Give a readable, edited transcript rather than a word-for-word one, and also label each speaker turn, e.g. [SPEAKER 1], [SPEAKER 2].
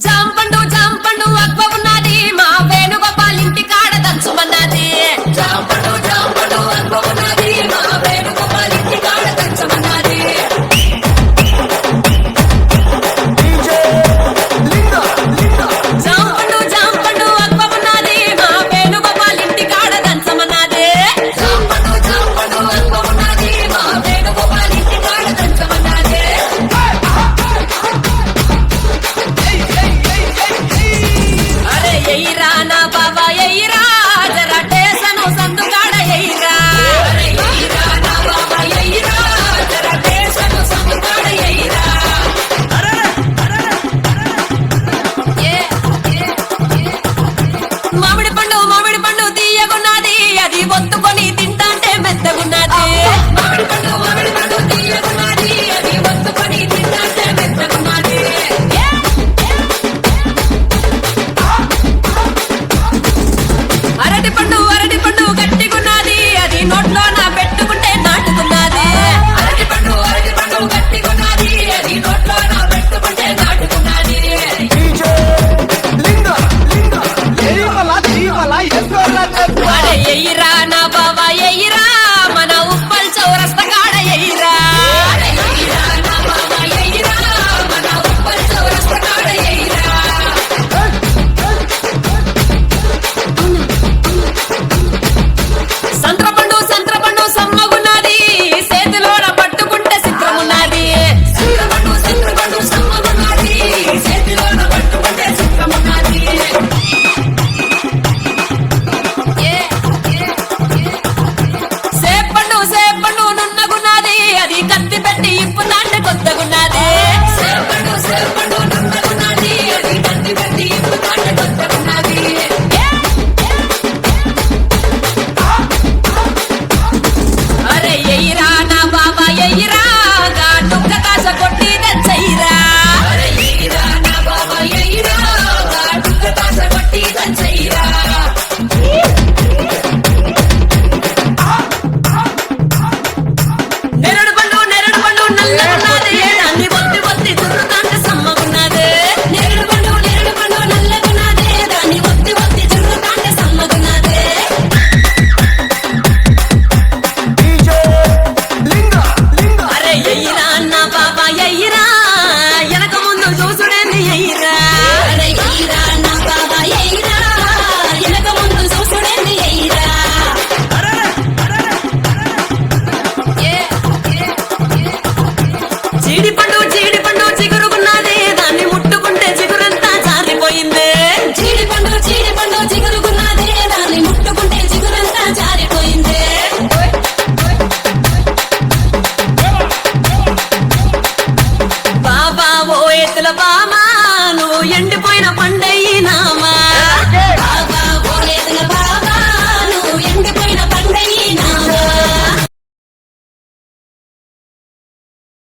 [SPEAKER 1] జాంపండు జాంపండు అక్క ఉన్నది మా వేణుగోపాల్ ఇంటి కాడ దంచమన్నది. జాంపండు జాంపండు అక్క ఉన్నది మా వేణుగోపాల్ ఇంటి కాడ దంచమన్నది. జాంపండు జాంపండు అక్క ఉన్నది మా వేణుగోపాల్ ఇంటి కాడ దంచమన్నది. జాంపండు జాంపండు అక్క ఉన్నది మా వేణుగోపాల్ ఇంటి కాడ దంచమన్నది. అరే ఎయిరా నా బాబా ఎయిరా జరా టేసను సందుగాడ ఎయిరా. అరే ఎయిరా నా బాబా ఎయిరా జరా టేసను సందుగాడ ఎయిరా. మామిడి పండు తీయగున్నది అది ఒత్తుకొని తింటాంటే మెత్తగున్నది. మామిడి పండు తీయగున్నది అది ఒత్తుకొని తింటాంటే మెత్తగున్నది. అరటి పండు గట్టిగున్నది అది నోట్లో నా పెట్టుకుంటే నాటుకున్నది. అరటి పండు గట్టిగున్నది అది నోట్లో నా పెట్టుకుంటే నాటుకున్నది. అరే ఎయిరా నా బాబా ఎయిరా మన ఉప్పల్ చౌరస్తా కాడ ఎయిరా. అరే ఎయిరా నా బాబా ఎయిరా మన ఉప్పల్ చౌరస్తా కాడ ఎయిరా. సంత్రపండు సమ్మగున్నది చేతిలోన పట్టుకుంటే చిత్రమున్నది. సంత్రపండు సమ్మగున్నది చేతిలోన పట్టుకుంటే చిత్రమున్నది. సేపండు నున్నగున్నది అది కత్తి పెట్టి ఇప్పు తాంటే కొత్తగున్నది. సేపండు నున్నగున్నది అది కత్తి పెట్టి ఇప్పు తాంటే కొత్తగున్నది. అరే ఎయిరా నా బాబా ఎయిరా డుక్క కాస కొట్టి దంచయిరా. అరే ఎయిరా నా బాబా ఎయిరా డుక్క కాస కొట్టి దంచయిరా. నెరడు పండు నల్లగున్నది దాన్ని ఒత్తి చుర్రుతాంటే సమ్మగున్నది. నెరడు పండు నల్లగున్నది దాన్ని ఒత్తి చుర్రుతాంటే సమ్మగున్నది. అరే ఎయిరా నా బాబా ఎయిరా వెనక ముందు చూసుడేంది ఎయిరా. అరే ఎయిరా నా బాబా ఎయిరా వెనక ముందు చూసుడేంది ఎయిరా. జీడిపండు చిగురుగున్నది దాన్ని ముట్టుకుంటే చిగురంతా జారిపోయింది. జీడిపండు చిగురుగున్నది దాన్ని ముట్టుకుంటే చిగురంతా జారిపోయింది. బాబా ఓ ఎత్తుల బామా నువ్వు ఎండిపోయిన పండు